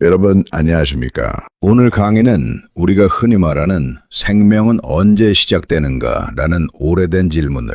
여러분 안녕하십니까? 오늘 강의는 우리가 흔히 말하는 생명은 언제 시작되는가 라는 오래된 질문을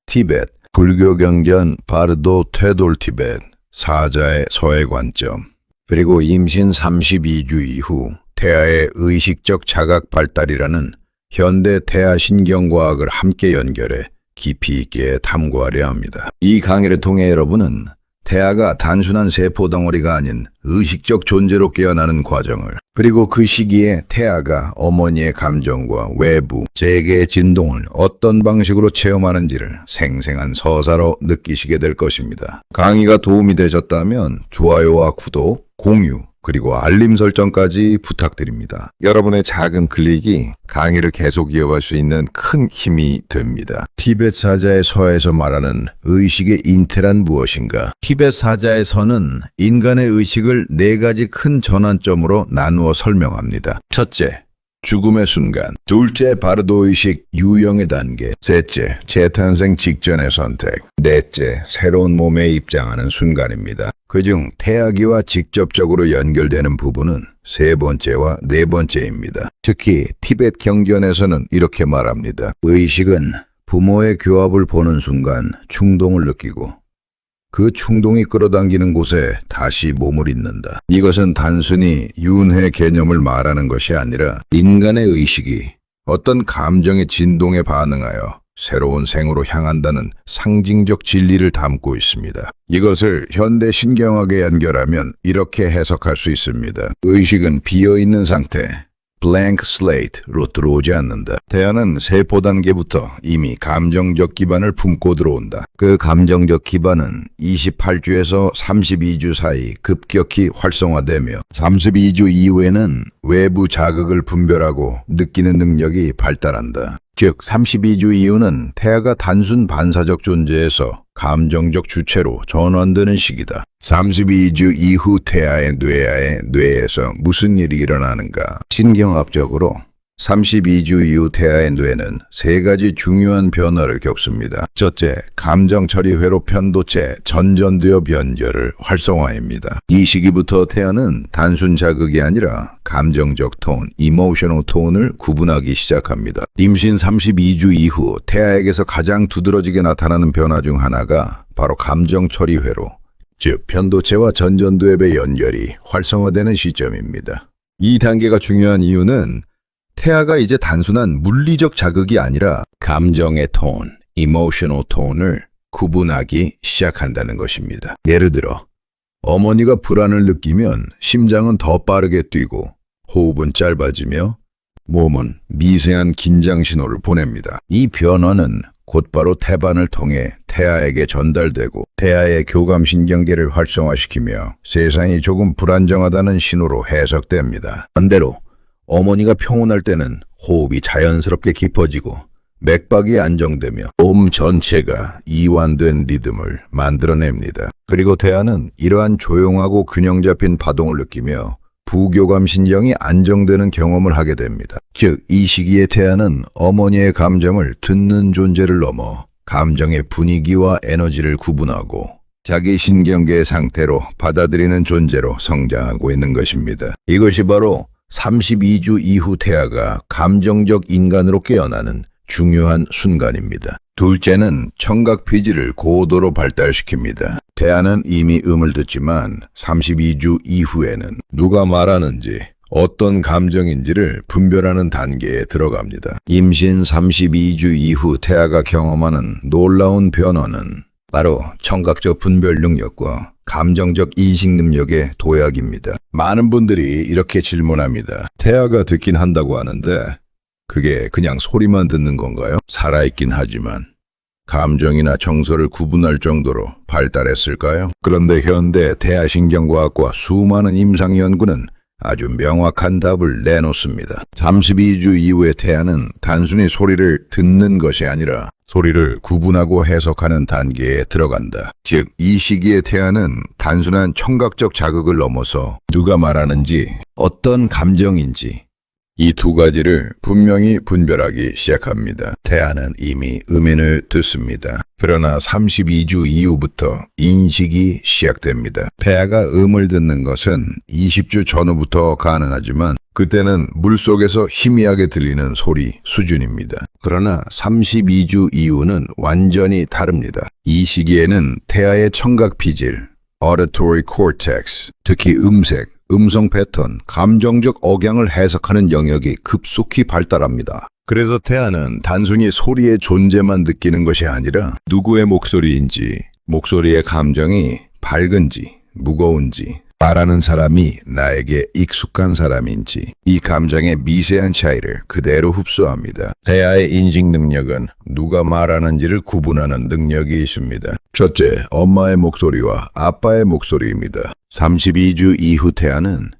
티벳, 불교 경전 바르도 퇴돌 티벳, 사자의 서해 관점, 그리고 임신 32주 이후 태아의 의식적 자각 발달이라는 현대 태아 신경과학을 함께 연결해 깊이 있게 탐구하려 합니다. 이 강의를 통해 여러분은 태아가 단순한 세포 덩어리가 아닌 의식적 존재로 깨어나는 과정을, 그리고 그 시기에 태아가 어머니의 감정과 외부, 세계의 진동을 어떤 방식으로 체험하는지를 생생한 서사로 느끼시게 될 것입니다. 강의가 도움이 되셨다면 좋아요와 구독, 공유, 그리고 알림 설정까지 부탁드립니다. 여러분의 작은 클릭이 강의를 계속 이어갈 수 있는 큰 힘이 됩니다. 티벳 사자의 서에서 말하는 의식의 인태란 무엇인가? 티벳 사자의 서는 인간의 의식을 네 가지 큰 전환점으로 나누어 설명합니다. 첫째, 죽음의 순간. 둘째, 바르도의식 유형의 단계. 셋째, 재탄생 직전의 선택. 넷째, 새로운 몸에 입장하는 순간입니다. 그중 태아기와 직접적으로 연결되는 부분은 세 번째와 네 번째입니다. 특히 티벳 경전에서는 이렇게 말합니다. 의식은 부모의 교합을 보는 순간 충동을 느끼고 그 충동이 끌어당기는 곳에 다시 몸을 잇는다. 이것은 단순히 윤회 개념을 말하는 것이 아니라 인간의 의식이 어떤 감정의 진동에 반응하여 새로운 생으로 향한다는 상징적 진리를 담고 있습니다. 이것을 현대 신경학에 연결하면 이렇게 해석할 수 있습니다. 의식은 비어있는 상태, blank slate로 들어오지 않는다. 태아는 세포 단계부터 이미 감정적 기반을 품고 들어온다. 그 감정적 기반은 28주에서 32주 사이 급격히 활성화되며 32주 이후에는 외부 자극을 분별하고 느끼는 능력이 발달한다. 즉 32주 이후는 태아가 단순 반사적 존재에서 감정적 주체로 전환되는 시기다. 32주 이후 태아의 뇌에서 무슨 일이 일어나는가? 신경학적으로 32주 이후 태아의 뇌는 세 가지 중요한 변화를 겪습니다. 첫째, 감정 처리 회로 편도체 전전두엽 연결을 활성화합니다. 이 시기부터 태아는 단순 자극이 아니라 감정적 톤, 이모셔널 톤을 구분하기 시작합니다. 임신 32주 이후 태아에게서 가장 두드러지게 나타나는 변화 중 하나가 바로 감정 처리 회로, 즉 편도체와 전전두엽의 연결이 활성화되는 시점입니다. 이 단계가 중요한 이유는 태아가 이제 단순한 물리적 자극이 아니라 감정의 톤, 이모셔널 톤을 구분하기 시작한다는 것입니다. 예를 들어 어머니가 불안을 느끼면 심장은 더 빠르게 뛰고 호흡은 짧아지며 몸은 미세한 긴장 신호를 보냅니다. 이 변화는 곧바로 태반을 통해 태아에게 전달되고 태아의 교감신경계를 활성화시키며 세상이 조금 불안정하다는 신호로 해석됩니다. 반대로 어머니가 평온할 때는 호흡이 자연스럽게 깊어지고 맥박이 안정되며 몸 전체가 이완된 리듬을 만들어냅니다. 그리고 태아는 이러한 조용하고 균형 잡힌 파동을 느끼며 부교감 신경이 안정되는 경험을 하게 됩니다. 즉, 이 시기에 태아는 어머니의 감정을 듣는 존재를 넘어 감정의 분위기와 에너지를 구분하고 자기 신경계의 상태로 받아들이는 존재로 성장하고 있는 것입니다. 이것이 바로 32주 이후 태아가 감정적 인간으로 깨어나는 중요한 순간입니다. 둘째는 청각피지를 고도로 발달시킵니다. 태아는 이미 음을 듣지만 32주 이후에는 누가 말하는지 어떤 감정인지를 분별하는 단계에 들어갑니다. 임신 32주 이후 태아가 경험하는 놀라운 변화는 바로 청각적 분별 능력과 감정적 인식 능력의 도약입니다. 많은 분들이 이렇게 질문합니다. 태아가 듣긴 한다고 하는데 그게 그냥 소리만 듣는 건가요? 살아있긴 하지만 감정이나 정서를 구분할 정도로 발달했을까요? 그런데 현대 태아신경과학과 수많은 임상 연구는 아주 명확한 답을 내놓습니다. 32주 이후의 태아는 단순히 소리를 듣는 것이 아니라 소리를 구분하고 해석하는 단계에 들어간다. 즉, 이 시기의 태아는 단순한 청각적 자극을 넘어서 누가 말하는지, 어떤 감정인지, 이 두 가지를 분명히 분별하기 시작합니다. 태아는 이미 음인을 듣습니다. 그러나 32주 이후부터 인식이 시작됩니다. 태아가 음을 듣는 것은 20주 전후부터 가능하지만 그때는 물속에서 희미하게 들리는 소리 수준입니다. 그러나 32주 이후는 완전히 다릅니다. 이 시기에는 태아의 청각 피질, auditory cortex, 특히 음색, 음성 패턴, 감정적 억양을 해석하는 영역이 급속히 발달합니다. 그래서 태아는 단순히 소리의 존재만 느끼는 것이 아니라 누구의 목소리인지, 목소리의 감정이 밝은지, 무거운지, 말하는 사람이 나에게 익숙한 사람인지 이 감정의 미세한 차이를 그대로 흡수합니다. 태아의 인식 능력은 누가 말하는지를 구분하는 능력이 있습니다. 첫째, 엄마의 목소리와 아빠의 목소리입니다. 32주 이후 태아는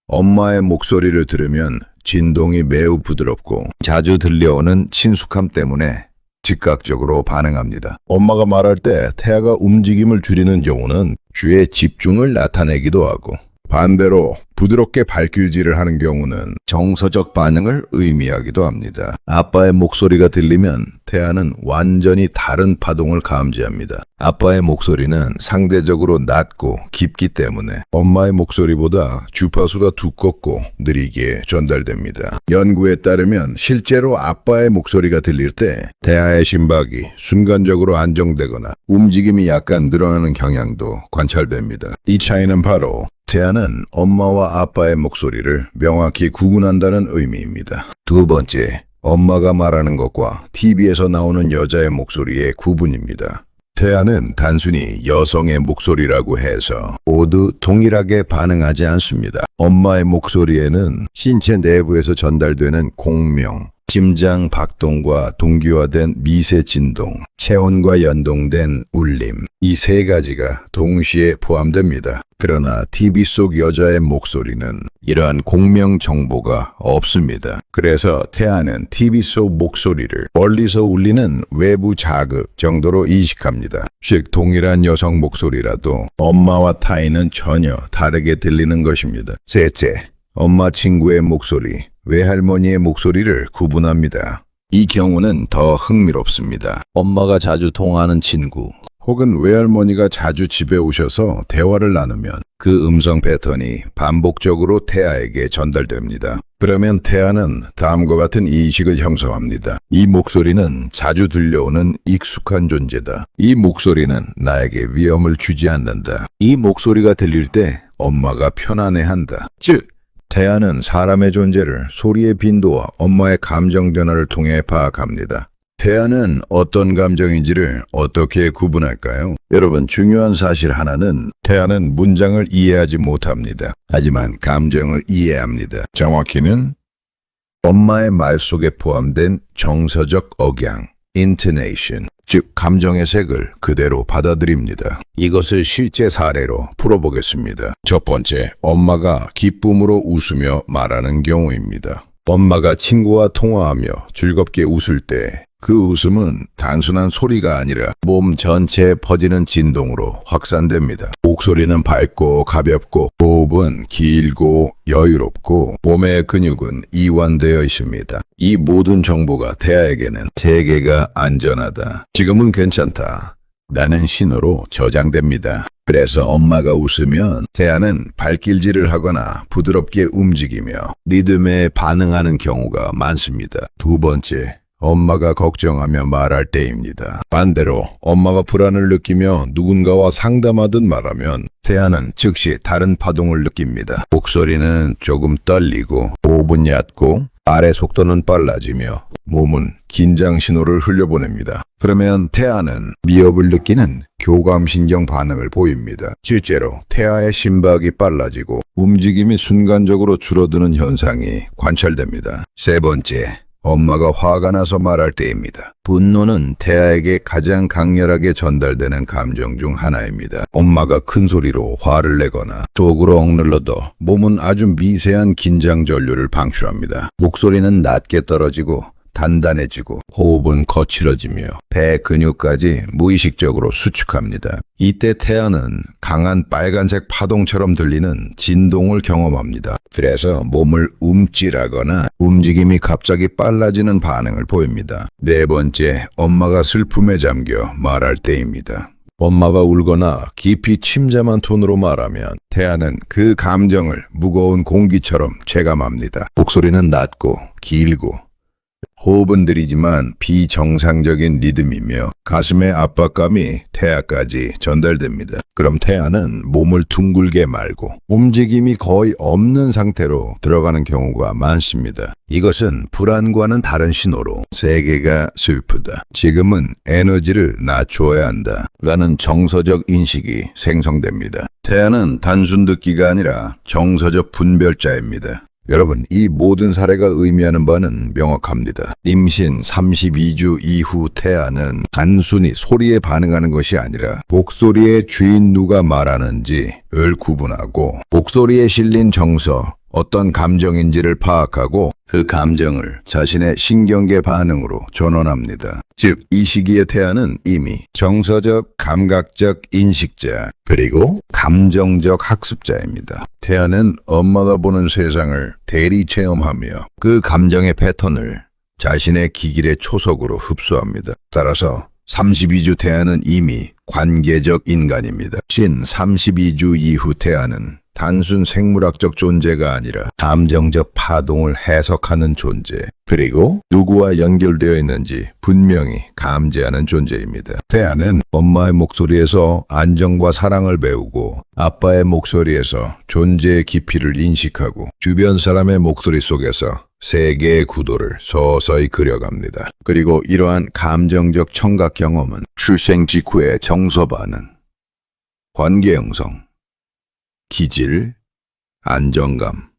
엄마의 목소리를 들으면 진동이 매우 부드럽고 자주 들려오는 친숙함 때문에 즉각적으로 반응합니다. 엄마가 말할 때 태아가 움직임을 줄이는 경우는 귀에 집중을 나타내기도 하고 반대로 부드럽게 발길질을 하는 경우는 정서적 반응을 의미하기도 합니다. 아빠의 목소리가 들리면 태아는 완전히 다른 파동을 감지합니다. 아빠의 목소리는 상대적으로 낮고 깊기 때문에 엄마의 목소리보다 주파수가 두껍고 느리게 전달됩니다. 연구에 따르면 실제로 아빠의 목소리가 들릴 때 태아의 심박이 순간적으로 안정되거나 움직임이 약간 늘어나는 경향도 관찰됩니다. 이 차이는 바로 태아는 엄마와 아빠의 목소리를 명확히 구분한다는 의미입니다. 두 번째, 엄마가 말하는 것과 TV에서 나오는 여자의 목소리의 구분입니다. 태아는 단순히 여성의 목소리라고 해서 모두 동일하게 반응하지 않습니다. 엄마의 목소리에는 신체 내부에서 전달되는 공명, 심장 박동과 동기화된 미세 진동, 체온과 연동된 울림, 이 세 가지가 동시에 포함됩니다. 그러나 TV 속 여자의 목소리는 이러한 공명 정보가 없습니다. 그래서 태아는 TV 속 목소리를 멀리서 울리는 외부 자극 정도로 인식합니다. 즉 동일한 여성 목소리라도 엄마와 타인은 전혀 다르게 들리는 것입니다. 셋째, 엄마 친구의 목소리, 외할머니의 목소리를 구분합니다. 이 경우는 더 흥미롭습니다. 엄마가 자주 통화하는 친구 혹은 외할머니가 자주 집에 오셔서 대화를 나누면 그 음성 패턴이 반복적으로 태아에게 전달됩니다. 그러면 태아는 다음과 같은 인식을 형성합니다. 이 목소리는 자주 들려오는 익숙한 존재다. 이 목소리는 나에게 위험을 주지 않는다. 이 목소리가 들릴 때 엄마가 편안해한다. 즉, 태아는 사람의 존재를 소리의 빈도와 엄마의 감정 변화를 통해 파악합니다. 태아는 어떤 감정인지를 어떻게 구분할까요? 여러분, 중요한 사실 하나는 태아는 문장을 이해하지 못합니다. 하지만 감정을 이해합니다. 정확히는 엄마의 말 속에 포함된 정서적 억양, intonation, 즉 감정의 색을 그대로 받아들입니다. 이것을 실제 사례로 풀어보겠습니다. 첫 번째, 엄마가 기쁨으로 웃으며 말하는 경우입니다. 엄마가 친구와 통화하며 즐겁게 웃을 때 그 웃음은 단순한 소리가 아니라 몸 전체에 퍼지는 진동으로 확산됩니다. 목소리는 밝고 가볍고 호흡은 길고 여유롭고 몸의 근육은 이완되어 있습니다. 이 모든 정보가 태아에게는 세계가 안전하다, 지금은 괜찮다 라는 신호로 저장됩니다. 그래서 엄마가 웃으면 태아는 발길질을 하거나 부드럽게 움직이며 리듬에 반응하는 경우가 많습니다. 두 번째, 엄마가 걱정하며 말할 때입니다. 반대로 엄마가 불안을 느끼며 누군가와 상담하듯 말하면 태아는 즉시 다른 파동을 느낍니다. 목소리는 조금 떨리고 호흡은 얕고 말의 속도는 빨라지며 몸은 긴장 신호를 흘려보냅니다. 그러면 태아는 위협을 느끼는 교감신경 반응을 보입니다. 실제로 태아의 심박이 빨라지고 움직임이 순간적으로 줄어드는 현상이 관찰됩니다. 세 번째, 엄마가 화가 나서 말할 때입니다. 분노는 태아에게 가장 강렬하게 전달되는 감정 중 하나입니다. 엄마가 큰 소리로 화를 내거나 속으로 억눌러도 몸은 아주 미세한 긴장 전류를 방출합니다. 목소리는 낮게 떨어지고 단단해지고 호흡은 거칠어지며 배 근육까지 무의식적으로 수축합니다. 이때 태아는 강한 빨간색 파동처럼 들리는 진동을 경험합니다. 그래서 몸을 움찔하거나 움직임이 갑자기 빨라지는 반응을 보입니다. 네 번째, 엄마가 슬픔에 잠겨 말할 때입니다. 엄마가 울거나 깊이 침잠한 톤으로 말하면 태아는 그 감정을 무거운 공기처럼 체감합니다. 목소리는 낮고 길고 호흡은 느리지만 비정상적인 리듬이며 가슴의 압박감이 태아까지 전달됩니다. 그럼 태아는 몸을 둥글게 말고 움직임이 거의 없는 상태로 들어가는 경우가 많습니다. 이것은 불안과는 다른 신호로 세계가 슬프다, 지금은 에너지를 낮춰야 한다 라는 정서적 인식이 생성됩니다. 태아는 단순 듣기가 아니라 정서적 분별자입니다. 여러분, 이 모든 사례가 의미하는 바는 명확합니다. 임신 32주 이후 태아는 단순히 소리에 반응하는 것이 아니라 목소리의 주인 누가 말하는지를 구분하고 목소리에 실린 정서, 어떤 감정인지를 파악하고 그 감정을 자신의 신경계 반응으로 전환합니다. 즉, 이 시기의 태아는 이미 정서적, 감각적 인식자, 그리고 감정적 학습자입니다. 태아는 엄마가 보는 세상을 대리 체험하며 그 감정의 패턴을 자신의 기길의 초석으로 흡수합니다. 따라서 32주 태아는 이미 관계적 인간입니다. 신 32주 이후 태아는 단순 생물학적 존재가 아니라 감정적 파동을 해석하는 존재, 그리고 누구와 연결되어 있는지 분명히 감지하는 존재입니다. 태아는 엄마의 목소리에서 안정과 사랑을 배우고 아빠의 목소리에서 존재의 깊이를 인식하고 주변 사람의 목소리 속에서 세계의 구도를 서서히 그려갑니다. 그리고 이러한 감정적 청각 경험은 출생 직후의 정서 반응, 관계 형성, 기질, 안정감,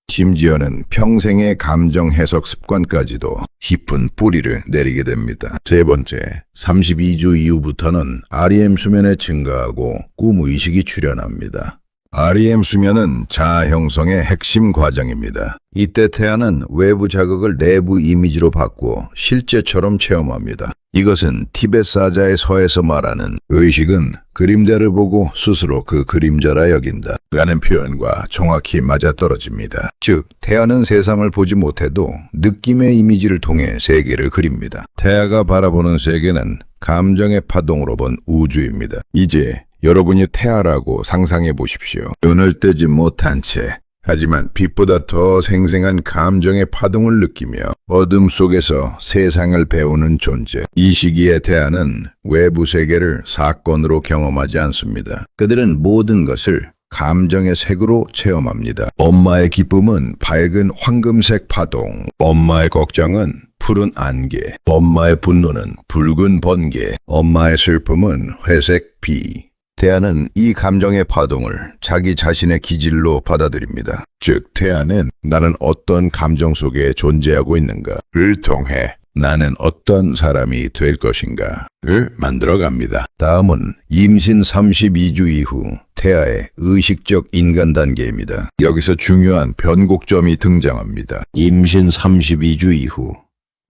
심지어는 평생의 감정 해석 습관까지도 깊은 뿌리를 내리게 됩니다. 세 번째, 32주 이후부터는 REM 수면에 증가하고 꿈의식이 출현합니다. REM 수면은 자아 형성의 핵심 과정입니다. 이때 태아는 외부 자극을 내부 이미지로 바꾸어 실제처럼 체험합니다. 이것은 티베트 사자의 서에서 말하는 의식은 그림자를 보고 스스로 그 그림자라 여긴다 라는 표현과 정확히 맞아떨어집니다. 즉, 태아는 세상을 보지 못해도 느낌의 이미지를 통해 세계를 그립니다. 태아가 바라보는 세계는 감정의 파동으로 본 우주입니다. 이제 여러분이 태아라고 상상해 보십시오. 눈을 뜨지 못한 채, 하지만 빛보다 더 생생한 감정의 파동을 느끼며 어둠 속에서 세상을 배우는 존재. 이 시기의 태아는 외부 세계를 사건으로 경험하지 않습니다. 그들은 모든 것을 감정의 색으로 체험합니다. 엄마의 기쁨은 밝은 황금색 파동, 엄마의 걱정은 푸른 안개, 엄마의 분노는 붉은 번개, 엄마의 슬픔은 회색 비. 태아는 이 감정의 파동을 자기 자신의 기질로 받아들입니다. 즉, 태아는 나는 어떤 감정 속에 존재하고 있는가를 통해 나는 어떤 사람이 될 것인가를 만들어갑니다. 다음은 임신 32주 이후 태아의 의식적 인간 단계입니다. 여기서 중요한 변곡점이 등장합니다. 임신 32주 이후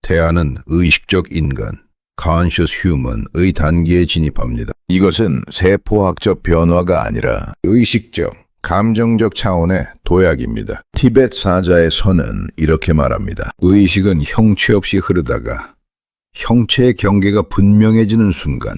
태아는 의식적 인간, Conscious Human의 단계에 진입합니다. 이것은 세포학적 변화가 아니라 의식적, 감정적 차원의 도약입니다. 티베트 사자의 서는 이렇게 말합니다. 의식은 형체 없이 흐르다가 형체의 경계가 분명해지는 순간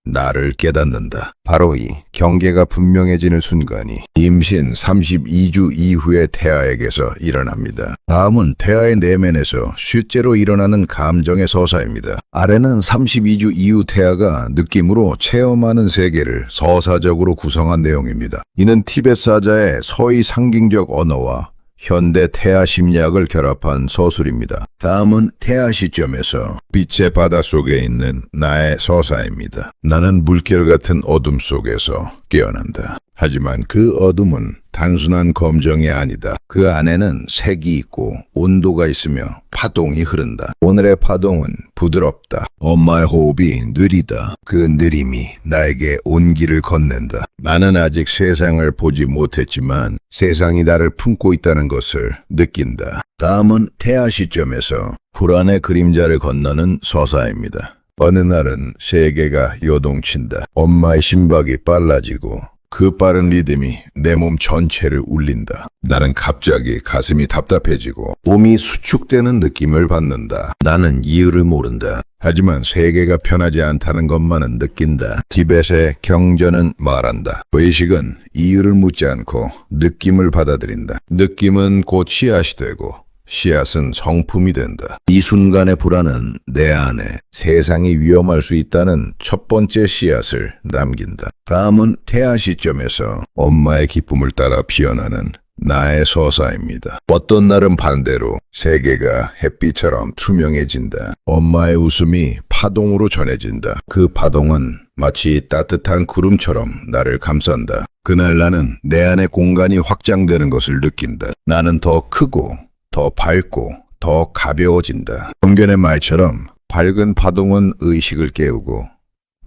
나를 깨닫는다. 바로 이 경계가 분명해지는 순간이 임신 32주 이후의 태아에게서 일어납니다. 다음은 태아의 내면에서 실제로 일어나는 감정의 서사입니다. 아래는 32주 이후 태아가 느낌으로 체험하는 세계를 서사적으로 구성한 내용입니다. 이는 티베트 사자의 서의 상징적 언어와 현대 태아 심리학을 결합한 서술입니다. 다음은 태아 시점에서 빛의 바다 속에 있는 나의 서사입니다. 나는 물결 같은 어둠 속에서 깨어난다. 하지만 그 어둠은 단순한 검정이 아니다. 그 안에는 색이 있고 온도가 있으며 파동이 흐른다. 오늘의 파동은 부드럽다. 엄마의 호흡이 느리다. 그 느림이 나에게 온기를 건넨다. 나는 아직 세상을 보지 못했지만 세상이 나를 품고 있다는 것을 느낀다. 다음은 태아 시점에서 불안의 그림자를 건너는 서사입니다. 어느 날은 세계가 요동친다. 엄마의 심박이 빨라지고 그 빠른 리듬이 내 몸 전체를 울린다. 나는 갑자기 가슴이 답답해지고 몸이 수축되는 느낌을 받는다. 나는 이유를 모른다. 하지만 세계가 편하지 않다는 것만은 느낀다. 티벳의 경전은 말한다. 의식은 이유를 묻지 않고 느낌을 받아들인다. 느낌은 곧 씨앗이 되고 씨앗은 성품이 된다. 이 순간의 불안은 내 안에 세상이 위험할 수 있다는 첫 번째 씨앗을 남긴다. 다음은 태아 시점에서 엄마의 기쁨을 따라 피어나는 나의 서사입니다. 어떤 날은 반대로 세계가 햇빛처럼 투명해진다. 엄마의 웃음이 파동으로 전해진다. 그 파동은 마치 따뜻한 구름처럼 나를 감싼다. 그날 나는 내 안의 공간이 확장되는 것을 느낀다. 나는 더 크고 더 밝고 더 가벼워진다. 성경의 말처럼 밝은 파동은 의식을 깨우고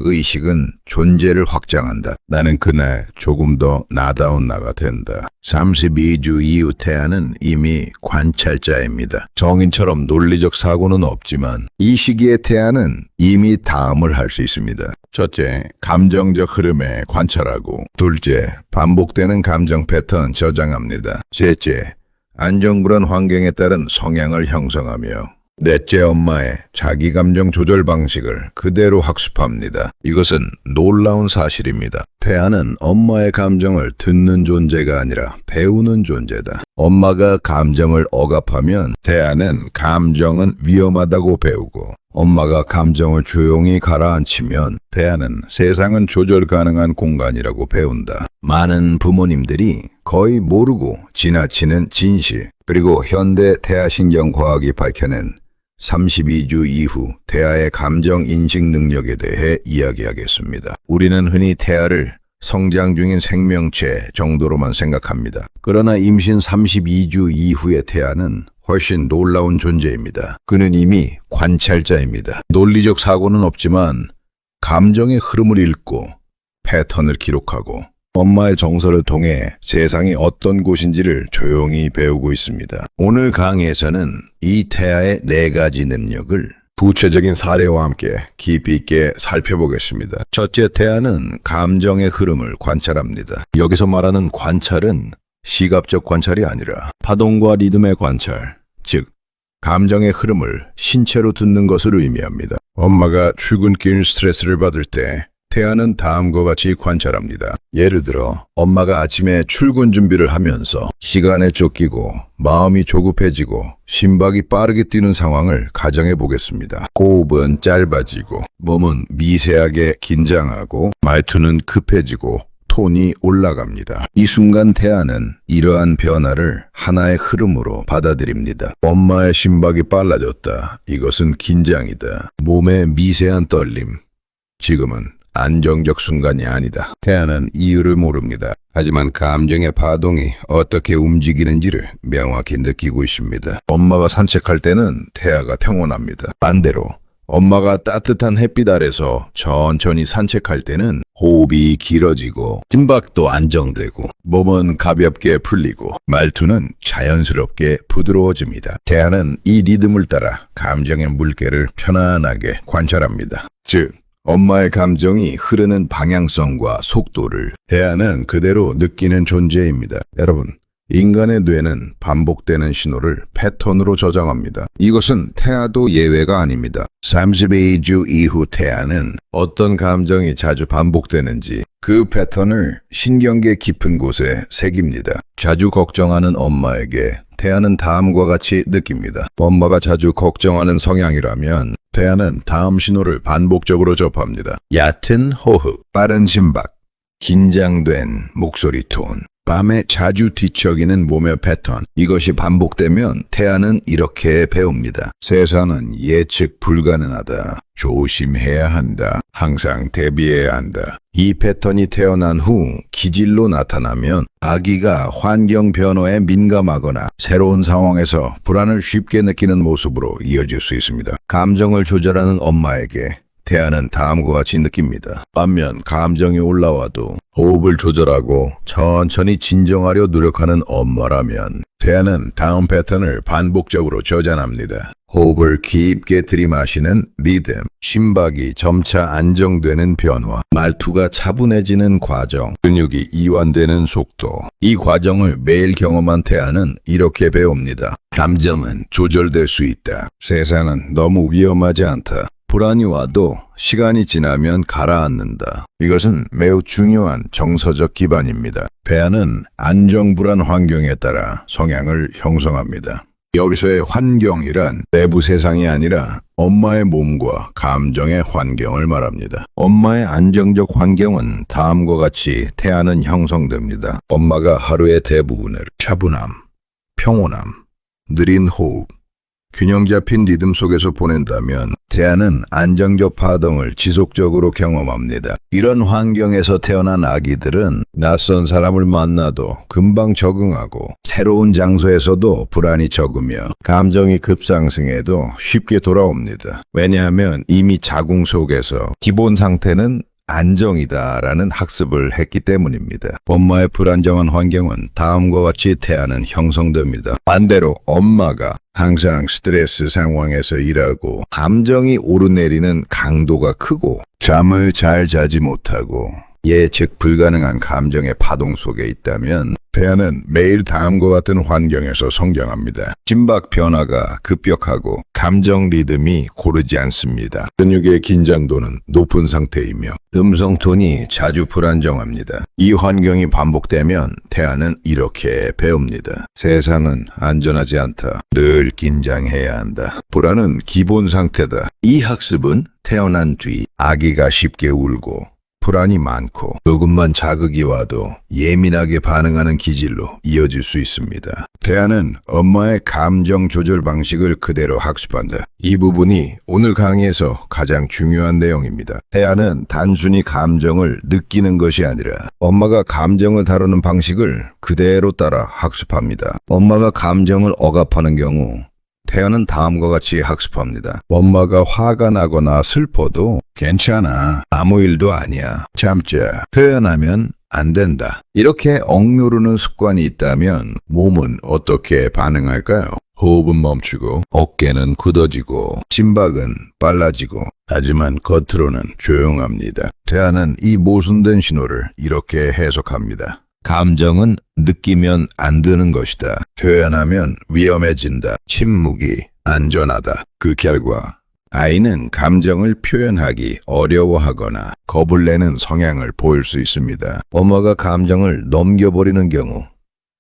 의식은 존재를 확장한다. 나는 그날 조금 더 나다운 나가 된다. 32주 이후 태아는 이미 관찰자입니다. 정인처럼 논리적 사고는 없지만 이 시기의 태아는 이미 다음을 할 수 있습니다. 첫째, 감정적 흐름에 관찰하고 둘째, 반복되는 감정 패턴 저장합니다. 셋째, 안정불안 환경에 따른 성향을 형성하며 넷째, 엄마의 자기 감정 조절 방식을 그대로 학습합니다. 이것은 놀라운 사실입니다. 태아는 엄마의 감정을 듣는 존재가 아니라 배우는 존재다. 엄마가 감정을 억압하면 태아는 감정은 위험하다고 배우고 엄마가 감정을 조용히 가라앉히면 태아는 세상은 조절 가능한 공간이라고 배운다. 많은 부모님들이 거의 모르고 지나치는 진실, 그리고 현대 태아신경과학이 밝혀낸 32주 이후 태아의 감정 인식 능력에 대해 이야기하겠습니다. 우리는 흔히 태아를 성장 중인 생명체 정도로만 생각합니다. 그러나 임신 32주 이후의 태아는 훨씬 놀라운 존재입니다. 그는 이미 관찰자입니다. 논리적 사고는 없지만 감정의 흐름을 읽고 패턴을 기록하고 엄마의 정서를 통해 세상이 어떤 곳인지를 조용히 배우고 있습니다. 오늘 강의에서는 이 태아의 4가지 능력을 구체적인 사례와 함께 깊이 있게 살펴보겠습니다. 첫째, 태아는 감정의 흐름을 관찰합니다. 여기서 말하는 관찰은 시각적 관찰이 아니라 파동과 리듬의 관찰, 즉 감정의 흐름을 신체로 듣는 것을 의미합니다. 엄마가 출근길 스트레스를 받을 때 태아는 다음과 같이 관찰합니다. 예를 들어 엄마가 아침에 출근 준비를 하면서 시간에 쫓기고 마음이 조급해지고 심박이 빠르게 뛰는 상황을 가정해 보겠습니다. 호흡은 짧아지고 몸은 미세하게 긴장하고 말투는 급해지고 톤이 올라갑니다. 이 순간 태아는 이러한 변화를 하나의 흐름으로 받아들입니다. 엄마의 심박이 빨라졌다. 이것은 긴장이다. 몸의 미세한 떨림. 지금은 안정적 순간이 아니다. 태아는 이유를 모릅니다. 하지만 감정의 파동이 어떻게 움직이는지를 명확히 느끼고 있습니다. 엄마가 산책할 때는 태아가 평온합니다. 반대로 엄마가 따뜻한 햇빛 아래서 천천히 산책할 때는 호흡이 길어지고 심박도 안정되고 몸은 가볍게 풀리고 말투는 자연스럽게 부드러워집니다. 태아는 이 리듬을 따라 감정의 물결을 편안하게 관찰합니다. 즉, 엄마의 감정이 흐르는 방향성과 속도를 태아는 그대로 느끼는 존재입니다. 여러분, 인간의 뇌는 반복되는 신호를 패턴으로 저장합니다. 이것은 태아도 예외가 아닙니다. 32주 이후 태아는 어떤 감정이 자주 반복되는지 그 패턴을 신경계 깊은 곳에 새깁니다. 자주 걱정하는 엄마에게 태아는 다음과 같이 느낍니다. 엄마가 자주 걱정하는 성향이라면 태아는 다음 신호를 반복적으로 접합니다. 얕은 호흡, 빠른 심박, 긴장된 목소리 톤. 밤에 자주 뒤척이는 몸의 패턴. 이것이 반복되면 태아는 이렇게 배웁니다. 세상은 예측 불가능하다. 조심해야 한다. 항상 대비해야 한다. 이 패턴이 태어난 후 기질로 나타나면 아기가 환경 변화에 민감하거나 새로운 상황에서 불안을 쉽게 느끼는 모습으로 이어질 수 있습니다. 감정을 조절하는 엄마에게 태아는 다음과 같이 느낍니다. 반면 감정이 올라와도 호흡을 조절하고 천천히 진정하려 노력하는 엄마라면 태아는 다음 패턴을 반복적으로 저장합니다. 호흡을 깊게 들이마시는 리듬, 심박이 점차 안정되는 변화, 말투가 차분해지는 과정, 근육이 이완되는 속도. 이 과정을 매일 경험한 태아는 이렇게 배웁니다. 감정은 조절될 수 있다. 세상은 너무 위험하지 않다. 불안이 와도 시간이 지나면 가라앉는다. 이것은 매우 중요한 정서적 기반입니다. 태아는 안정불안 환경에 따라 성향을 형성합니다. 여기서의 환경이란 내부 세상이 아니라 엄마의 몸과 감정의 환경을 말합니다. 엄마의 안정적 환경은 다음과 같이 태아는 형성됩니다. 엄마가 하루의 대부분을 차분함, 평온함, 느린 호흡, 균형 잡힌 리듬 속에서 보낸다면 태아는 안정적 파동을 지속적으로 경험합니다. 이런 환경에서 태어난 아기들은 낯선 사람을 만나도 금방 적응하고 새로운 장소에서도 불안이 적으며 감정이 급상승해도 쉽게 돌아옵니다. 왜냐하면 이미 자궁 속에서 기본 상태는 안정이다라는 학습을 했기 때문입니다. 엄마의 불안정한 환경은 다음과 같이 태아는 형성됩니다. 반대로 엄마가 항상 스트레스 상황에서 일하고 감정이 오르내리는 강도가 크고 잠을 잘 자지 못하고 예측 불가능한 감정의 파동 속에 있다면 태아는 매일 다음과 같은 환경에서 성장합니다. 심박 변화가 급격하고 감정 리듬이 고르지 않습니다. 근육의 긴장도는 높은 상태이며 음성 톤이 자주 불안정합니다. 이 환경이 반복되면 태아는 이렇게 배웁니다. 세상은 안전하지 않다. 늘 긴장해야 한다. 불안은 기본 상태다. 이 학습은 태어난 뒤 아기가 쉽게 울고 불안이 많고 조금만 자극이 와도 예민하게 반응하는 기질로 이어질 수 있습니다. 태아는 엄마의 감정 조절 방식을 그대로 학습한다. 이 부분이 오늘 강의에서 가장 중요한 내용입니다. 태아는 단순히 감정을 느끼는 것이 아니라 엄마가 감정을 다루는 방식을 그대로 따라 학습합니다. 엄마가 감정을 억압하는 경우 태아는 다음과 같이 학습합니다. 엄마가 화가 나거나 슬퍼도 괜찮아. 아무 일도 아니야. 참자. 태어나면 안 된다. 이렇게 억누르는 습관이 있다면 몸은 어떻게 반응할까요? 호흡은 멈추고 어깨는 굳어지고 심박은 빨라지고 하지만 겉으로는 조용합니다. 태아는 이 모순된 신호를 이렇게 해석합니다. 감정은 느끼면 안 되는 것이다. 표현하면 위험해진다. 침묵이 안전하다. 그 결과 아이는 감정을 표현하기 어려워하거나 겁을 내는 성향을 보일 수 있습니다. 엄마가 감정을 넘겨버리는 경우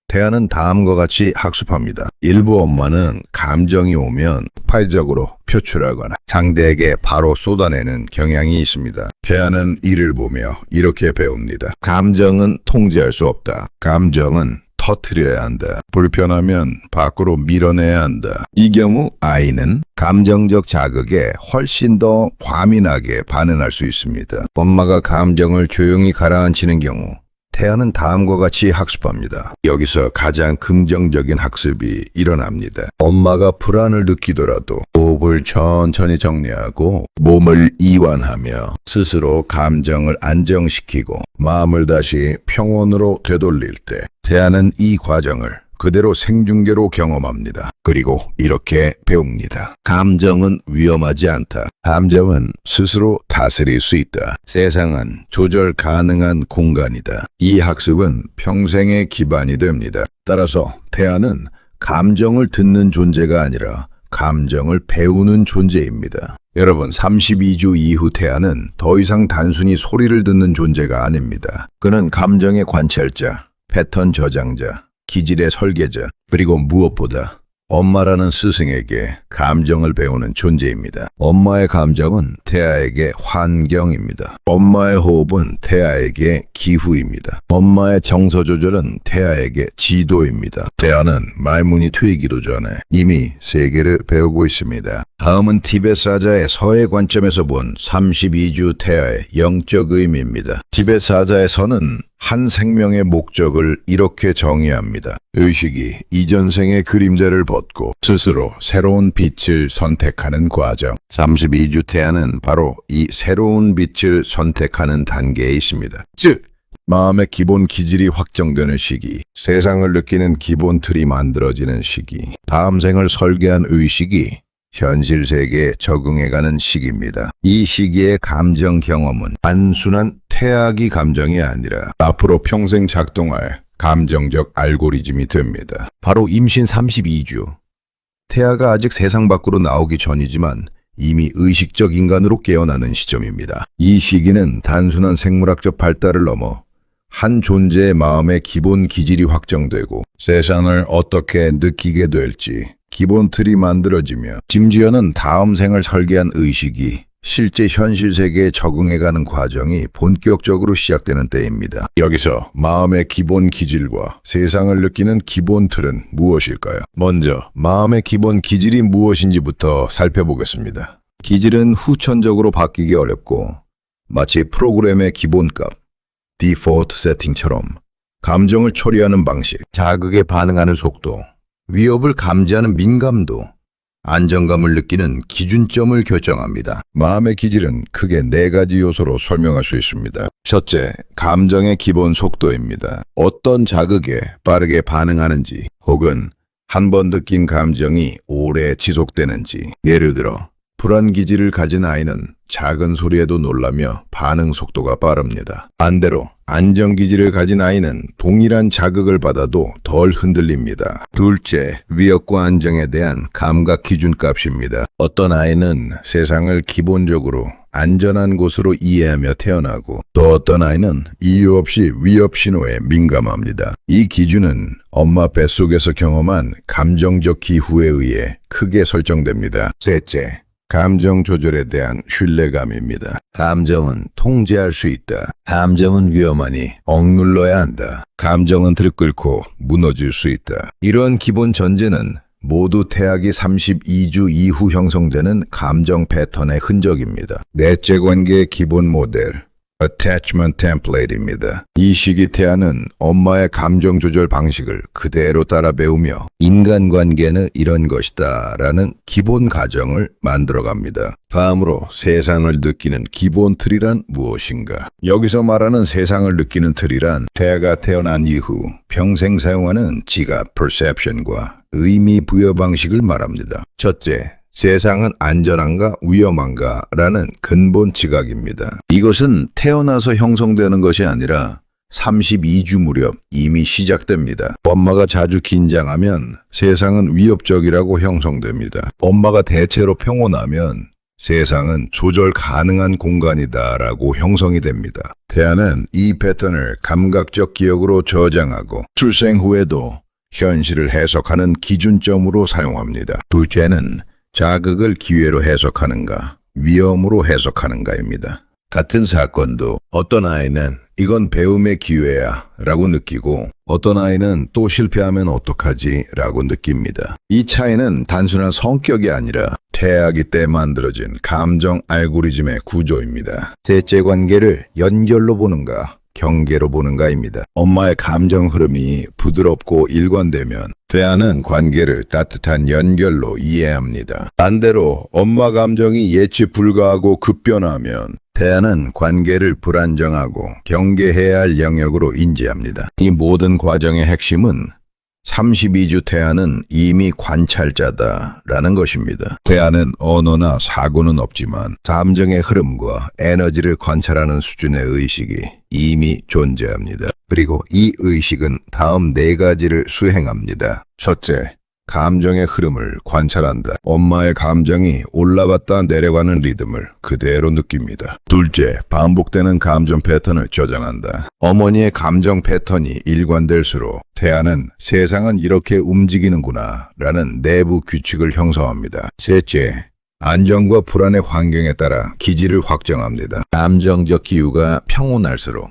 태아는 다음과 같이 학습합니다. 일부 엄마는 감정이 오면 폭발적으로 표출하거나 상대에게 바로 쏟아내는 경향이 있습니다. 태아는 이를 보며 이렇게 배웁니다. 감정은 통제할 수 없다. 감정은 터뜨려야 한다. 불편하면 밖으로 밀어내야 한다. 이 경우 아이는 감정적 자극에 훨씬 더 과민하게 반응할 수 있습니다. 엄마가 감정을 조용히 가라앉히는 경우 태아는 다음과 같이 학습합니다. 여기서 가장 긍정적인 학습이 일어납니다. 엄마가 불안을 느끼더라도 호흡을 천천히 정리하고 몸을 이완하며 스스로 감정을 안정시키고 마음을 다시 평온으로 되돌릴 때 태아는 이 과정을 그대로 생중계로 경험합니다. 그리고 이렇게 배웁니다. 감정은 위험하지 않다. 감정은 스스로 다스릴 수 있다. 세상은 조절 가능한 공간이다. 이 학습은 평생의 기반이 됩니다. 따라서 태아는 감정을 듣는 존재가 아니라 감정을 배우는 존재입니다. 여러분, 32주 이후 태아는 더 이상 단순히 소리를 듣는 존재가 아닙니다. 그는 감정의 관찰자, 패턴 저장자, 기질의 설계자, 그리고 무엇보다 엄마라는 스승에게 감정을 배우는 존재입니다. 엄마의 감정은 태아에게 환경입니다. 엄마의 호흡은 태아에게 기후입니다. 엄마의 정서 조절은 태아에게 지도입니다. 태아는 말문이 트이기도 전에 이미 세계를 배우고 있습니다. 다음은 티베트 사자의 서의 관점에서 본 32주 태아의 영적 의미입니다. 티베트 사자의 서는 한 생명의 목적을 이렇게 정의합니다. 의식이 이전 생의 그림자를 벗고 스스로 새로운 빛을 선택하는 과정. 32주 태아는 바로 이 새로운 빛을 선택하는 단계에 있습니다. 즉, 마음의 기본 기질이 확정되는 시기, 세상을 느끼는 기본 틀이 만들어지는 시기, 다음 생을 설계한 의식이 현실 세계에 적응해가는 시기입니다. 이 시기의 감정 경험은 단순한 태아기 감정이 아니라 앞으로 평생 작동할 감정적 알고리즘이 됩니다. 바로 임신 32주. 태아가 아직 세상 밖으로 나오기 전이지만 이미 의식적 인간으로 깨어나는 시점입니다. 이 시기는 단순한 생물학적 발달을 넘어 한 존재의 마음의 기본 기질이 확정되고 세상을 어떻게 느끼게 될지 기본 틀이 만들어지며 심지어는 다음 생을 설계한 의식이 실제 현실 세계에 적응해가는 과정이 본격적으로 시작되는 때입니다. 여기서 마음의 기본 기질과 세상을 느끼는 기본 틀은 무엇일까요? 먼저 마음의 기본 기질이 무엇인지부터 살펴보겠습니다. 기질은 후천적으로 바뀌기 어렵고 마치 프로그램의 기본값, 디폴트 세팅처럼 감정을 처리하는 방식, 자극에 반응하는 속도, 위협을 감지하는 민감도, 안정감을 느끼는 기준점을 결정합니다. 마음의 기질은 크게 4가지 요소로 설명할 수 있습니다. 첫째, 감정의 기본 속도입니다. 어떤 자극에 빠르게 반응하는지 혹은 한 번 느낀 감정이 오래 지속되는지. 예를 들어 불안 기질을 가진 아이는 작은 소리에도 놀라며 반응 속도가 빠릅니다. 반대로 안정 기질을 가진 아이는 동일한 자극을 받아도 덜 흔들립니다. 둘째, 위협과 안정에 대한 감각 기준값입니다. 어떤 아이는 세상을 기본적으로 안전한 곳으로 이해하며 태어나고 또 어떤 아이는 이유 없이 위협 신호에 민감합니다. 이 기준은 엄마 뱃속에서 경험한 감정적 기후에 의해 크게 설정됩니다. 셋째, 감정 조절에 대한 신뢰감입니다. 감정은 통제할 수 있다. 감정은 위험하니 억눌러야 한다. 감정은 들끓고 무너질 수 있다. 이런 기본 전제는 모두 태아기 32주 이후 형성되는 감정 패턴의 흔적입니다. 넷째 관계의 기본 모델, Attachment Template입니다. 이 시기 태아는 엄마의 감정 조절 방식을 그대로 따라 배우며 인간관계는 이런 것이다 라는 기본 가정을 만들어갑니다. 다음으로 세상을 느끼는 기본 틀이란 무엇인가? 여기서 말하는 세상을 느끼는 틀이란 태아가 태어난 이후 평생 사용하는 지각, perception과 의미 부여 방식을 말합니다. 첫째, 세상은 안전한가 위험한가 라는 근본 지각입니다. 이것은 태어나서 형성되는 것이 아니라 32주 무렵 이미 시작됩니다. 엄마가 자주 긴장하면 세상은 위협적이라고 형성됩니다. 엄마가 대체로 평온하면 세상은 조절 가능한 공간이다라고 형성이 됩니다. 태아는 이 패턴을 감각적 기억으로 저장하고 출생 후에도 현실을 해석하는 기준점으로 사용합니다. 둘째는 자극을 기회로 해석하는가, 위험으로 해석하는가입니다. 같은 사건도 어떤 아이는 이건 배움의 기회야 라고 느끼고 어떤 아이는 또 실패하면 어떡하지 라고 느낍니다. 이 차이는 단순한 성격이 아니라 태아기 때 만들어진 감정 알고리즘의 구조입니다. 셋째 관계를 연결로 보는가, 경계로 보는가입니다. 엄마의 감정 흐름이 부드럽고 일관되면 태아는 관계를 따뜻한 연결로 이해합니다. 반대로 엄마 감정이 예측 불가하고 급변하면 태아는 관계를 불안정하고 경계해야 할 영역으로 인지합니다. 이 모든 과정의 핵심은 32주 태아는 이미 관찰자다라는 것입니다. 태아는 언어나 사고는 없지만 감정의 흐름과 에너지를 관찰하는 수준의 의식이 이미 존재합니다. 그리고 이 의식은 다음 4가지를 수행합니다. 첫째, 감정의 흐름을 관찰한다. 엄마의 감정이 올라갔다 내려가는 리듬을 그대로 느낍니다. 둘째, 반복되는 감정 패턴을 저장한다. 어머니의 감정 패턴이 일관될수록 태아는 세상은 이렇게 움직이는구나 라는 내부 규칙을 형성합니다. 셋째, 안정과 불안의 환경에 따라 기질을 확정합니다. 감정적 기후가 평온할수록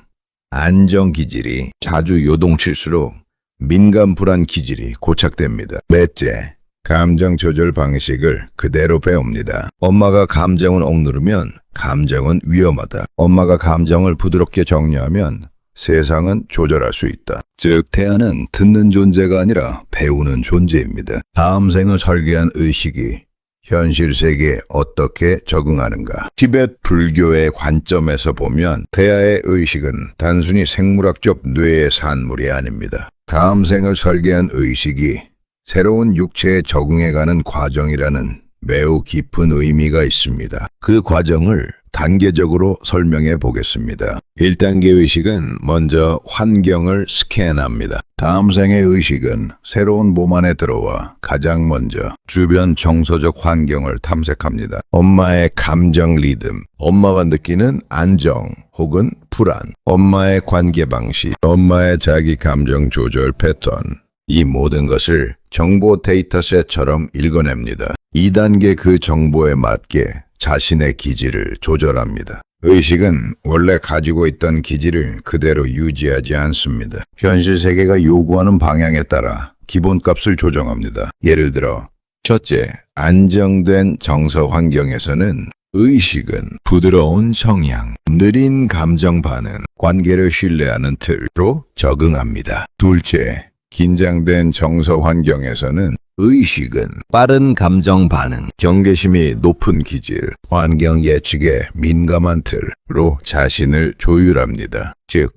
안정 기질이 자주 요동칠수록 민감 불안 기질이 고착됩니다. 넷째, 감정 조절 방식을 그대로 배웁니다. 엄마가 감정을 억누르면 감정은 위험하다. 엄마가 감정을 부드럽게 정리하면 세상은 조절할 수 있다. 즉, 태아는 듣는 존재가 아니라 배우는 존재입니다. 다음 생을 설계한 의식이 현실 세계에 어떻게 적응하는가? 티베트 불교의 관점에서 보면 태아의 의식은 단순히 생물학적 뇌의 산물이 아닙니다. 다음 생을 설계한 의식이 새로운 육체에 적응해가는 과정이라는 매우 깊은 의미가 있습니다. 그 과정을 단계적으로 설명해 보겠습니다. 1단계 의식은 먼저 환경을 스캔합니다. 다음 생의 의식은 새로운 몸 안에 들어와 가장 먼저 주변 정서적 환경을 탐색합니다. 엄마의 감정 리듬, 엄마가 느끼는 안정 혹은 불안, 엄마의 관계 방식, 엄마의 자기 감정 조절 패턴, 이 모든 것을 정보 데이터셋처럼 읽어냅니다. 2단계 그 정보에 맞게 자신의 기질을 조절합니다. 의식은 원래 가지고 있던 기질을 그대로 유지하지 않습니다. 현실 세계가 요구하는 방향에 따라 기본값을 조정합니다. 예를 들어, 첫째, 안정된 정서 환경에서는 의식은 부드러운 성향, 느린 감정 반응, 관계를 신뢰하는 틀로 적응합니다. 둘째, 긴장된 정서 환경에서는 의식은 빠른 감정 반응, 경계심이 높은 기질, 환경 예측에 민감한 틀로 자신을 조율합니다. 즉,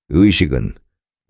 의식은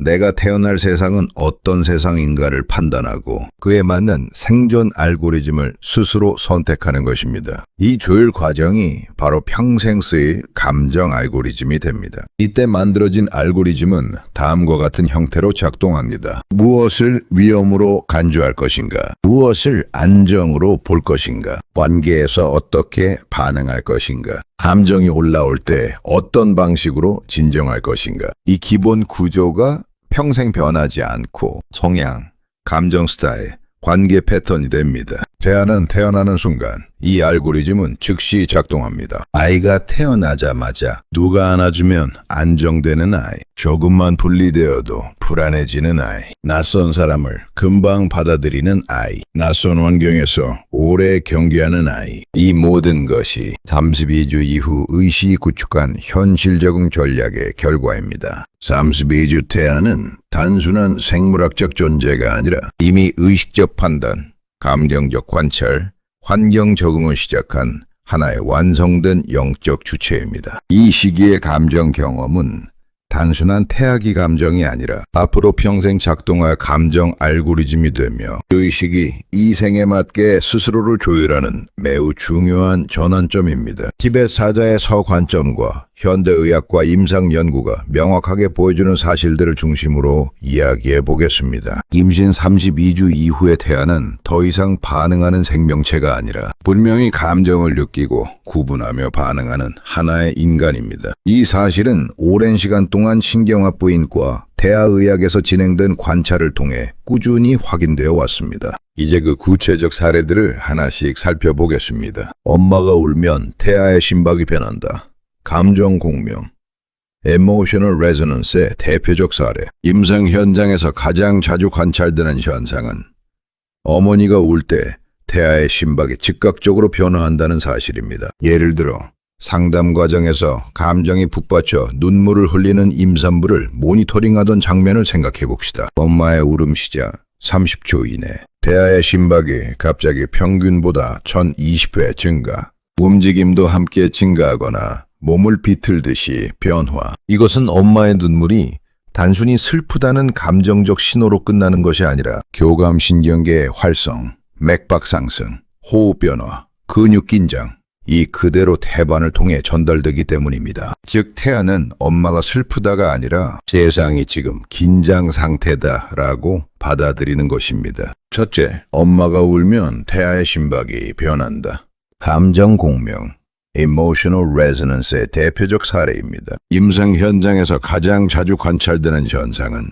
내가 태어날 세상은 어떤 세상인가를 판단하고 그에 맞는 생존 알고리즘을 스스로 선택하는 것입니다. 이 조율 과정이 바로 평생 쓰일 감정 알고리즘이 됩니다. 이때 만들어진 알고리즘은 다음과 같은 형태로 작동합니다. 무엇을 위험으로 간주할 것인가? 무엇을 안정으로 볼 것인가? 관계에서 어떻게 반응할 것인가? 감정이 올라올 때 어떤 방식으로 진정할 것인가? 이 기본 구조가 평생 변하지 않고 성향, 감정 스타일, 관계 패턴이 됩니다. 태아는 태어나는 순간 이 알고리즘은 즉시 작동합니다. 아이가 태어나자마자 누가 안아주면 안정되는 아이, 조금만 분리되어도 불안해지는 아이, 낯선 사람을 금방 받아들이는 아이, 낯선 환경에서 오래 경계하는 아이, 이 모든 것이 32주 이후 의식이 구축한 현실 적응 전략의 결과입니다. 32주 태아는 단순한 생물학적 존재가 아니라 이미 의식적 판단, 감정적 관찰, 환경 적응을 시작한 하나의 완성된 영적 주체입니다. 이 시기의 감정 경험은 단순한 태아기 감정이 아니라 앞으로 평생 작동할 감정 알고리즘이 되며 의식이 이 생에 맞게 스스로를 조율하는 매우 중요한 전환점입니다. 티베트 사자의 서관점과 현대의학과 임상연구가 명확하게 보여주는 사실들을 중심으로 이야기해 보겠습니다. 임신 32주 이후의 태아는 더 이상 반응하는 생명체가 아니라 분명히 감정을 느끼고 구분하며 반응하는 하나의 인간입니다. 이 사실은 오랜 시간 동안 신경학부인과 태아의학에서 진행된 관찰을 통해 꾸준히 확인되어 왔습니다. 이제 그 구체적 사례들을 하나씩 살펴보겠습니다. 엄마가 울면 태아의 심박이 변한다. 감정 공명, Emotional Resonance의 대표적 사례. 임상 현장에서 가장 자주 관찰되는 현상은 어머니가 울 때 태아의 심박이 즉각적으로 변화한다는 사실입니다. 예를 들어 상담 과정에서 감정이 북받쳐 눈물을 흘리는 임산부를 모니터링하던 장면을 생각해 봅시다. 엄마의 울음 시작 30초 이내 태아의 심박이 갑자기 평균보다 1020회 증가, 움직임도 함께 증가하거나 몸을 비틀듯이 변화. 이것은 엄마의 눈물이 단순히 슬프다는 감정적 신호로 끝나는 것이 아니라 교감신경계의 활성, 맥박 상승, 호흡 변화, 근육 긴장, 이 그대로 태반을 통해 전달되기 때문입니다. 즉 태아는 엄마가 슬프다가 아니라 세상이 지금 긴장 상태다라고 받아들이는 것입니다. 첫째, 엄마가 울면 태아의 심박이 변한다. 감정 공명, emotional resonance의 대표적 사례입니다. 임상 현장에서 가장 자주 관찰되는 현상은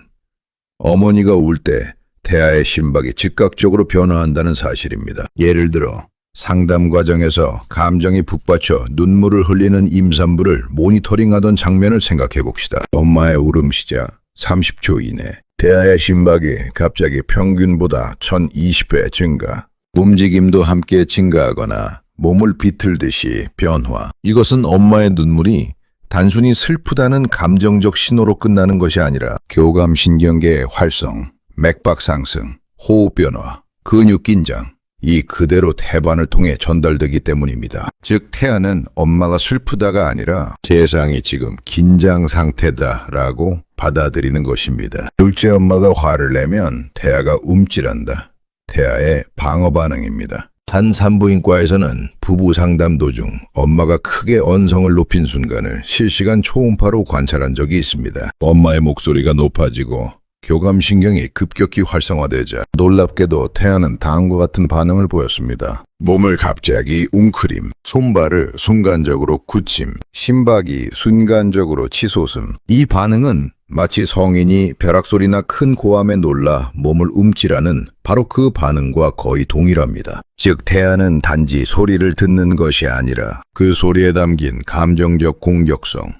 어머니가 울 때 태아의 심박이 즉각적으로 변화한다는 사실입니다. 예를 들어 상담 과정에서 감정이 북받쳐 눈물을 흘리는 임산부를 모니터링하던 장면을 생각해 봅시다. 엄마의 울음 시작 30초 이내 태아의 심박이 갑자기 평균보다 1020회 증가, 움직임도 함께 증가하거나 몸을 비틀듯이 변화. 이것은 엄마의 눈물이 단순히 슬프다는 감정적 신호로 끝나는 것이 아니라 교감신경계의 활성, 맥박 상승, 호흡 변화, 근육 긴장, 이 그대로 태반을 통해 전달되기 때문입니다. 즉 태아는 엄마가 슬프다가 아니라 세상이 지금 긴장 상태다라고 받아들이는 것입니다. 둘째, 엄마가 화를 내면 태아가 움찔한다. 태아의 방어 반응입니다. 한 산부인과에서는 부부 상담 도중 엄마가 크게 언성을 높인 순간을 실시간 초음파로 관찰한 적이 있습니다. 엄마의 목소리가 높아지고 교감신경이 급격히 활성화되자 놀랍게도 태아는 다음과 같은 반응을 보였습니다. 몸을 갑자기 웅크림, 손발을 순간적으로 굳힘, 심박이 순간적으로 치솟음. 이 반응은 마치 성인이 벼락소리나 큰 고함에 놀라 몸을 움찔하는 바로 그 반응과 거의 동일합니다. 즉 태아는 단지 소리를 듣는 것이 아니라 그 소리에 담긴 감정적 공격성,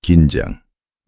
긴장,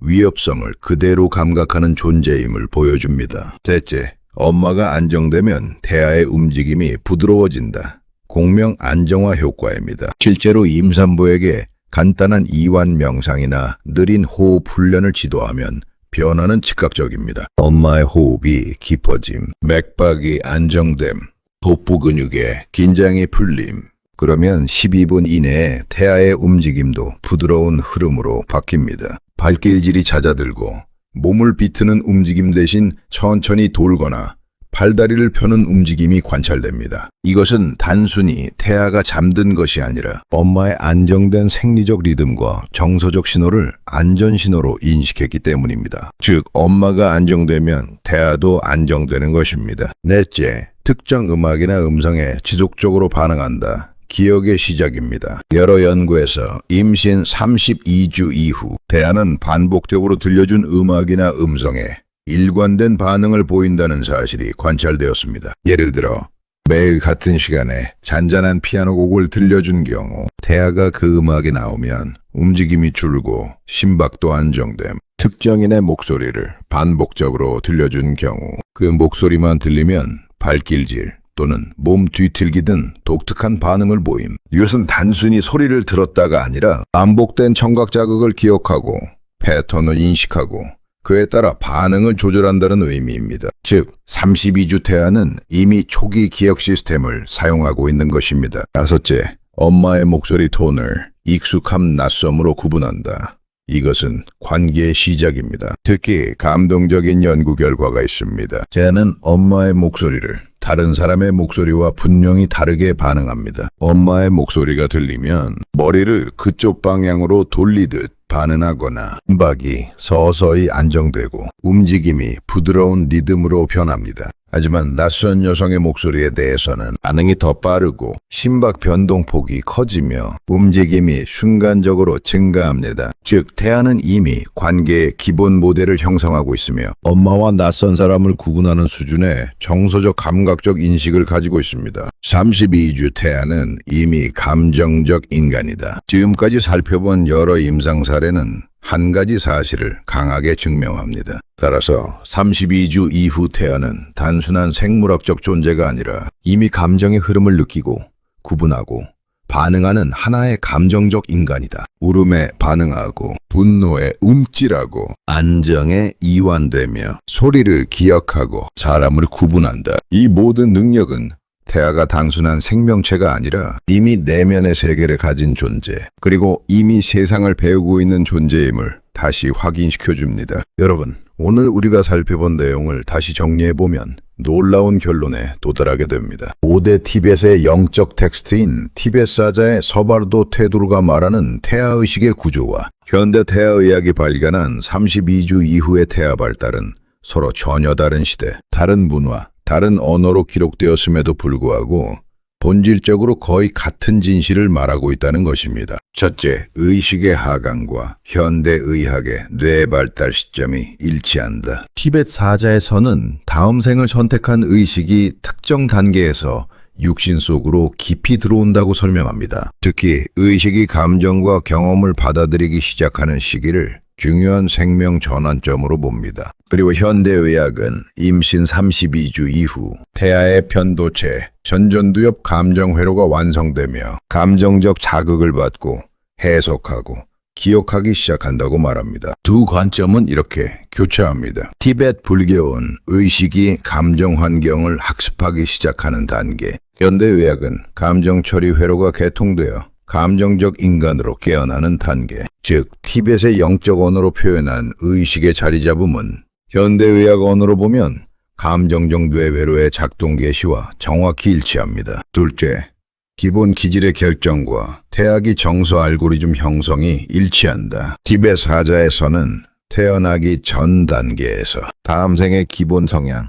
위협성을 그대로 감각하는 존재임을 보여줍니다. 셋째, 엄마가 안정되면 태아의 움직임이 부드러워진다. 공명 안정화 효과입니다. 실제로 임산부에게 간단한 이완 명상이나 느린 호흡 훈련을 지도하면 변화는 즉각적입니다. 엄마의 호흡이 깊어짐, 맥박이 안정됨, 복부 근육의 긴장이 풀림. 그러면 12분 이내에 태아의 움직임도 부드러운 흐름으로 바뀝니다. 발길질이 잦아들고 몸을 비트는 움직임 대신 천천히 돌거나 팔다리를 펴는 움직임이 관찰됩니다. 이것은 단순히 태아가 잠든 것이 아니라 엄마의 안정된 생리적 리듬과 정서적 신호를 안전신호로 인식했기 때문입니다. 즉, 엄마가 안정되면 태아도 안정되는 것입니다. 넷째, 특정 음악이나 음성에 지속적으로 반응한다. 기억의 시작입니다. 여러 연구에서 임신 32주 이후 태아는 반복적으로 들려준 음악이나 음성에 일관된 반응을 보인다는 사실이 관찰되었습니다. 예를 들어 매일 같은 시간에 잔잔한 피아노 곡을 들려준 경우 태아가 그 음악이 나오면 움직임이 줄고 심박도 안정됨. 특정인의 목소리를 반복적으로 들려준 경우 그 목소리만 들리면 발길질 또는 몸 뒤틀기 등 독특한 반응을 보임. 이것은 단순히 소리를 들었다가 아니라 반복된 청각 자극을 기억하고 패턴을 인식하고 그에 따라 반응을 조절한다는 의미입니다. 즉, 32주 태아는 이미 초기 기억 시스템을 사용하고 있는 것입니다. 다섯째, 엄마의 목소리 톤을 익숙함 낯섦으로 구분한다. 이것은 관계의 시작입니다. 특히 감동적인 연구 결과가 있습니다. 태아는 엄마의 목소리를 다른 사람의 목소리와 분명히 다르게 반응합니다. 엄마의 목소리가 들리면 머리를 그쪽 방향으로 돌리듯 반응하거나 심박이 서서히 안정되고 움직임이 부드러운 리듬으로 변합니다. 하지만 낯선 여성의 목소리에 대해서는 반응이 더 빠르고 심박 변동폭이 커지며 움직임이 순간적으로 증가합니다. 즉, 태아는 이미 관계의 기본 모델을 형성하고 있으며 엄마와 낯선 사람을 구분하는 수준의 정서적 감각적 인식을 가지고 있습니다. 32주 태아는 이미 감정적 인간이다. 지금까지 살펴본 여러 임상 사례는 한 가지 사실을 강하게 증명합니다. 따라서 32주 이후 태아는 단순한 생물학적 존재가 아니라 이미 감정의 흐름을 느끼고 구분하고 반응하는 하나의 감정적 인간이다. 울음에 반응하고 분노에 움찔하고 안정에 이완되며 소리를 기억하고 사람을 구분한다. 이 모든 능력은 태아가 단순한 생명체가 아니라 이미 내면의 세계를 가진 존재, 그리고 이미 세상을 배우고 있는 존재임을 다시 확인시켜 줍니다. 여러분, 오늘 우리가 살펴본 내용을 다시 정리해보면 놀라운 결론에 도달하게 됩니다. 5대 티벳의 영적 텍스트인 티벳 사자의 서바르도 테두르가 말하는 태아의식의 구조와 현대 태아의학이 발견한 32주 이후의 태아 발달은 서로 전혀 다른 시대, 다른 문화, 다른 언어로 기록되었음에도 불구하고 본질적으로 거의 같은 진실을 말하고 있다는 것입니다. 첫째, 의식의 하강과 현대의학의 뇌 발달 시점이 일치한다. 티벳 사자에서는 다음 생을 선택한 의식이 특정 단계에서 육신 속으로 깊이 들어온다고 설명합니다. 특히 의식이 감정과 경험을 받아들이기 시작하는 시기를 중요한 생명 전환점으로 봅니다. 그리고 현대의학은 임신 32주 이후 태아의 편도체, 전전두엽 감정 회로가 완성되며 감정적 자극을 받고 해석하고 기억하기 시작한다고 말합니다. 두 관점은 이렇게 교차합니다. 티벳 불교는 의식이 감정 환경을 학습하기 시작하는 단계, 현대의학은 감정 처리 회로가 개통되어 감정적 인간으로 깨어나는 단계, 즉 티벳의 영적 언어로 표현한 의식의 자리 잡음은 현대의학 언어로 보면 감정적 뇌회로의 작동 개시와 정확히 일치합니다. 둘째, 기본 기질의 결정과 태아기 정서 알고리즘 형성이 일치한다. 티벳 사자에서는 태어나기 전 단계에서 다음 생의 기본 성향,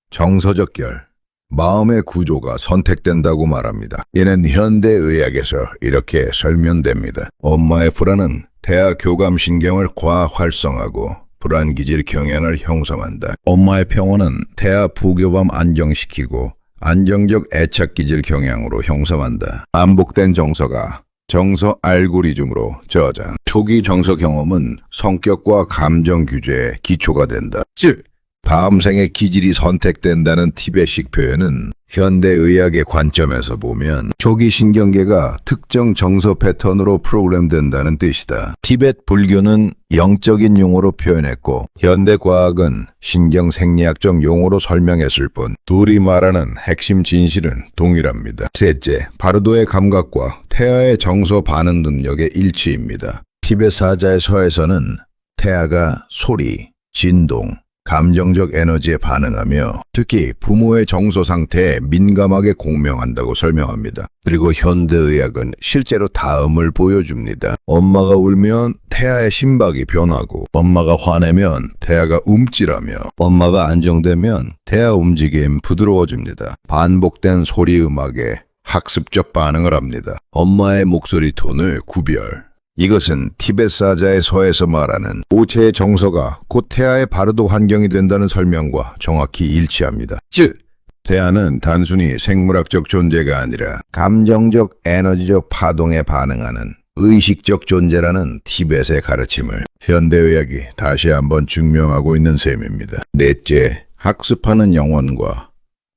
정서적 결, 마음의 구조가 선택된다고 말합니다. 이는 현대의학에서 이렇게 설명됩니다. 엄마의 불안은 태아 교감신경을 과활성하고 불안기질 경향을 형성한다. 엄마의 평온은 태아 부교감 안정시키고 안정적 애착기질 경향으로 형성한다. 반복된 정서가 정서 알고리즘으로 저장. 초기 정서 경험은 성격과 감정 규제의 기초가 된다. 즉, 다음 생의 기질이 선택된다는 티벳식 표현은 현대의학의 관점에서 보면 초기 신경계가 특정 정서 패턴으로 프로그램된다는 뜻이다. 티벳 불교는 영적인 용어로 표현했고 현대과학은 신경 생리학적 용어로 설명했을 뿐 둘이 말하는 핵심 진실은 동일합니다. 셋째, 바르도의 감각과 태아의 정서 반응 능력의 일치입니다. 티벳 사자의 서에서는 태아가 소리, 진동, 감정적 에너지에 반응하며 특히 부모의 정서 상태에 민감하게 공명한다고 설명합니다. 그리고 현대의학은 실제로 다음을 보여줍니다. 엄마가 울면 태아의 심박이 변하고 엄마가 화내면 태아가 움찔하며 엄마가 안정되면 태아 움직임 부드러워집니다. 반복된 소리 음악에 학습적 반응을 합니다. 엄마의 목소리 톤을 구별. 이것은 티벳 사자의 서에서 말하는 오체의 정서가 곧 태아의 바르도 환경이 된다는 설명과 정확히 일치합니다. 즉, 태아는 단순히 생물학적 존재가 아니라 감정적 에너지적 파동에 반응하는 의식적 존재라는 티벳의 가르침을 현대의학이 다시 한번 증명하고 있는 셈입니다. 넷째, 학습하는 영혼과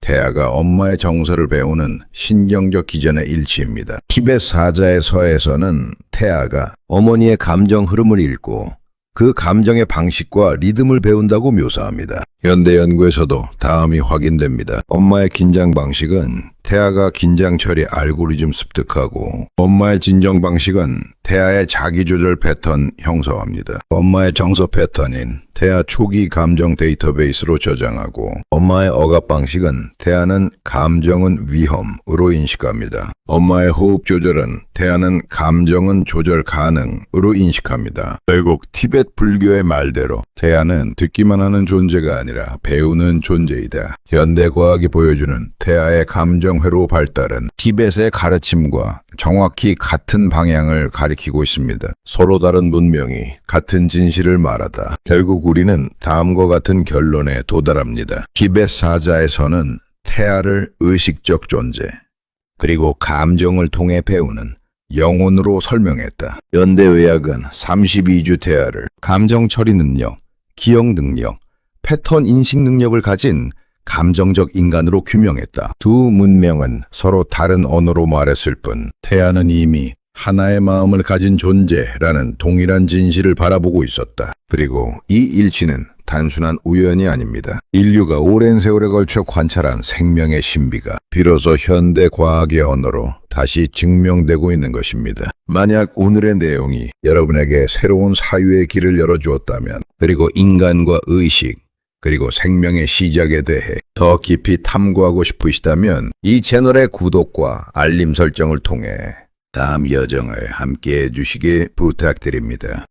태아가 엄마의 정서를 배우는 신경적 기전의 일치입니다. 티벳 사자의 서에서는 태아가 어머니의 감정 흐름을 읽고 그 감정의 방식과 리듬을 배운다고 묘사합니다. 현대 연구에서도 다음이 확인됩니다. 엄마의 긴장 방식은 태아가 긴장 처리 알고리즘 습득하고 엄마의 진정 방식은 태아의 자기조절 패턴 형성합니다. 엄마의 정서 패턴인 태아 초기 감정 데이터베이스로 저장하고 엄마의 억압 방식은 태아는 감정은 위험으로 인식합니다. 엄마의 호흡 조절은 태아는 감정은 조절 가능으로 인식합니다. 결국 티벳 불교의 말대로 태아는 듣기만 하는 존재가 아니라 배우는 존재이다. 현대과학이 보여주는 태아의 감정회로 발달은 티벳의 가르침과 정확히 같은 방향을 가리키고 있습니다. 서로 다른 문명이 같은 진실을 말하다. 결국 우리는 다음과 같은 결론에 도달합니다. 티벳 사자에서는 태아를 의식적 존재, 그리고 감정을 통해 배우는 영혼으로 설명했다. 현대의학은 32주 태아를 감정 처리 능력, 기억 능력, 패턴 인식 능력을 가진 감정적 인간으로 규명했다. 두 문명은 서로 다른 언어로 말했을 뿐 태아는 이미 하나의 마음을 가진 존재라는 동일한 진실을 바라보고 있었다. 그리고 이 일치는 단순한 우연이 아닙니다. 인류가 오랜 세월에 걸쳐 관찰한 생명의 신비가 비로소 현대 과학의 언어로 다시 증명되고 있는 것입니다. 만약 오늘의 내용이 여러분에게 새로운 사유의 길을 열어주었다면, 그리고 인간과 의식, 그리고 생명의 시작에 대해 더 깊이 탐구하고 싶으시다면 이 채널의 구독과 알림 설정을 통해 다음 여정을 함께 해주시기 부탁드립니다.